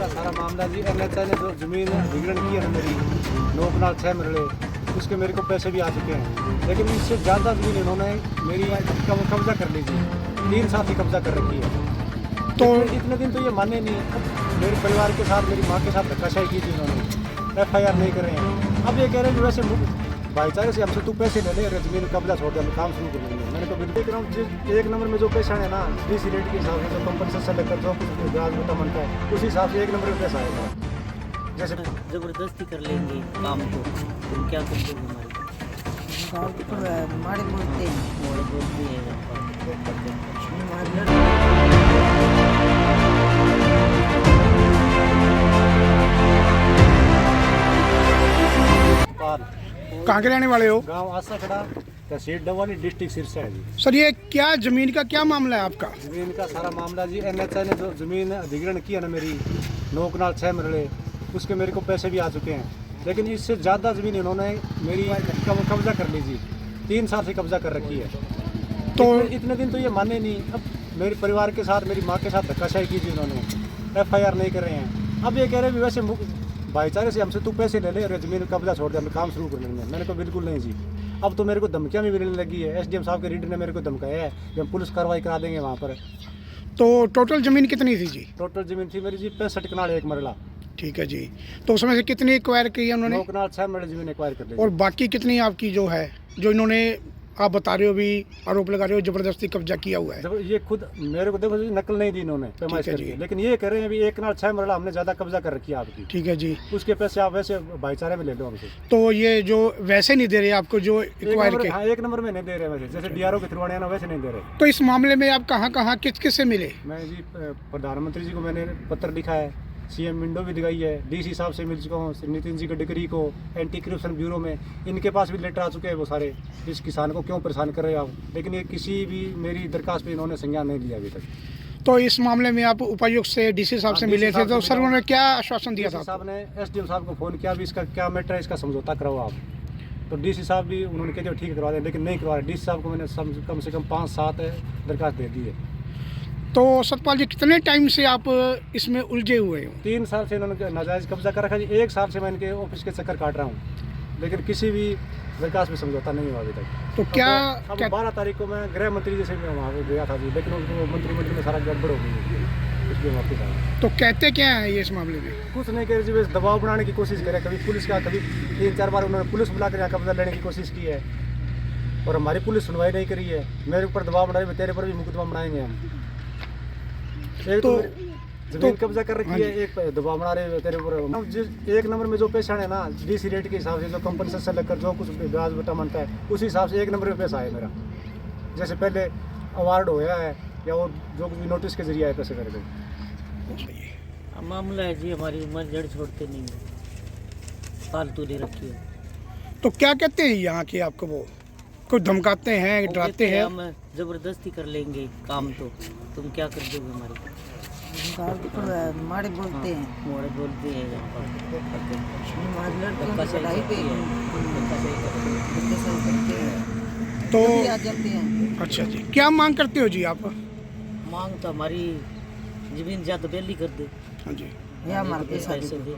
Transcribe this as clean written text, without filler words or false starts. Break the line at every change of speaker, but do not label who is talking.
का सारा मामला जी NHI ने जो जमीन अधिग्रहण की है ना मेरी 9 कनाल 6 मरले, उसके मेरे को पैसे भी आ चुके हैं, लेकिन इससे ज़्यादा जमीन इन्होंने मेरी कब्जा कर ली थी। 3 साल की कब्जा कर रखी है। तो इतने दिन तो ये माने नहीं। अब मेरे परिवार के साथ, मेरी माँ के साथ धक्काशाही की थी इन्होंने, FIR नहीं कर रहे हैं। अब ये कह रहे हैं कि वैसे भाईचारे से हमसे तू पैसे ले ले, जमीन कब्जा छोड़ दे, हम काम शुरू कर लेंगे। मैंने कहा बिल्कुल कह रहा हूँ, एक नंबर में जो पैसा है ना DC रेट के हिसाब से, जो कंपनसेशन लेकर जो कुछ ब्याज मोटा बनता है, उस हिसाब से 1 नंबर में पैसा आएगा। जैसे
जबरदस्ती कर लेंगे काम को, तुम क्या करते हो
मारे बोलते हैं,
कहाँ के रहने वाले हो?
गाँव आसा खड़ा, तहसील डवानी, डिस्ट्रिक्ट सिरसा है जी।
सर ये क्या जमीन का क्या मामला है आपका?
जमीन का सारा मामला जी NHI ने जो जमीन अधिग्रहण की है ना मेरी 9 कनाल 6 मरले, उसके मेरे को पैसे भी आ चुके हैं, लेकिन इससे ज़्यादा ज़मीन इन्होंने मेरी कब्जा कर ली थी। 3 साल से कब्जा कर रखी है। तो इतने दिन तो ये माने नहीं। अब मेरे परिवार के साथ, मेरी माँ के साथ धक्काशाही की थी इन्होंने, FIR नहीं कर रहे हैं। अब ये कह रहे हैं वैसे भाईचारे से हमसे तू पैसे ले ले, जमीन कब्जा छोड़ दे, हम काम शुरू कर लेंगे। मैंने कहा बिल्कुल नहीं जी। अब तो मेरे को धमकियाँ भी मिलने लगी है। SDM साहब के रीडर ने मेरे को धमकाया है कि हम पुलिस कार्रवाई करा देंगे वहाँ पर।
तो टोटल जमीन कितनी थी जी?
टोटल जमीन थी मेरी जी 65 कनाल 1 मरला।
ठीक है जी। तो उसमें से कितनी एक्वायर की है उन्होंने?
9 कनाल 6 मरले जमीन एक्वायर कर ली।
और बाकी कितनी आपकी जो है, जो इन्होंने आप बता रहे हो अभी आरोप लगा रहे हो जबरदस्ती कब्जा किया हुआ है?
जब ये खुद मेरे को देखो जी, नकल नहीं दी इन्होंने पैमाइश करके, लेकिन ये कह रहे हैं अभी 1 कनाल 6 मरला हमने ज़्यादा कब्जा कर रखी है आपकी।
ठीक है जी।
उसके पैसे आप वैसे भाईचारे में ले लो हमसे।
तो ये जो वैसे नहीं दे रहे आपको, जो एक्वायर के?
हाँ, 1 नंबर में नहीं दे रहे वैसे, जैसे DRO के थ्रू आने ना वैसे नहीं दे रहे।
तो इस मामले में आप कहाँ कहाँ किस किस से मिले?
मैं जी प्रधानमंत्री जी को मैंने पत्र लिखा है, CM विंडो भी दिखाई है, DC साहब से मिल चुका हूँ, नितिन जी गडकरी को, एंटी करप्शन ब्यूरो में, इनके पास भी लेटर आ चुके हैं वो सारे। इस किसान को क्यों परेशान कर रहे हो आप? लेकिन ये किसी भी मेरी दरखास्त पे इन्होंने संज्ञान नहीं लिया अभी तक।
तो इस मामले में आप उपायुक्त से, DC साहब से मिले थे, तो सर उन्होंने क्या आश्वासन दिया था?
साहब ने SDM साहब को फ़ोन किया, भी इसका क्या मैटर है, इसका समझौता कराओ आप। तो DC साहब भी उन्होंने कहते ठीक करवा दें, लेकिन नहीं करवा रहे। DC साहब को मैंने कम से कम 5-7 दरखास्त दे दी है।
तो सतपाल जी कितने टाइम से आप इसमें उलझे हुए हो?
3 साल से इन्होंने नाजायज़ कब्जा कर रखा जी। 1 साल से मैं इनके ऑफिस के चक्कर काट रहा हूँ, लेकिन किसी भी दरखास्त में समझौता नहीं हुआ अभी तक।
तो क्या
12 तारीख को मैं गृह मंत्री जी से मैं वहाँ पर गया था जी, लेकिन उनको मंत्रिमंडल में सारा गड़बड़ हो गई, इसलिए वापस आया।
तो कहते क्या है ये इस मामले में?
कुछ नहीं कह रहे जी, बस दबाव बनाने की कोशिश करे। कभी पुलिस का, कभी 3-4 बार उन्होंने पुलिस बुला कर यहाँ कब्जा लेने की कोशिश की है, और हमारी पुलिस सुनवाई नहीं करी है। मेरे ऊपर दबाव बना रहे, तेरे पर भी मुकदमा बनाएंगे हम। एक तो जमीन कब्जा कर रखी है, एक दबाव बना रहे तेरे ऊपर। 1 नंबर में जो पैसा है ना DC रेट के हिसाब से, जो कंपनसेशन लेकर जो कुछ ब्याज मोटा बनता है, उस हिसाब से 1 नंबर में पैसा है मेरा। जैसे पहले अवार्ड होया है या वो जो कुछ भी नोटिस के जरिए आए पैसे मेरे को।
मामला है जी, हमारी उम्र जड़ छोड़ते नहीं है, फालतू दे रखी है।
तो क्या कहते हैं यहाँ के आपको? वो कोई धमकाते हैं, डराते हैं?
हम जबरदस्ती कर लेंगे काम, तो तुम क्या कर दोगे हमारे?
मारे बोलते हैं,
मोड़े बोलते हैं
तो
आ जाते हैं।
अच्छा जी, क्या मांग करते हो जी आप?
मांग तो हमारी जमीन ज्यादा बेली कर दे।
हाँ जी।
या हमारे
पैसे दे।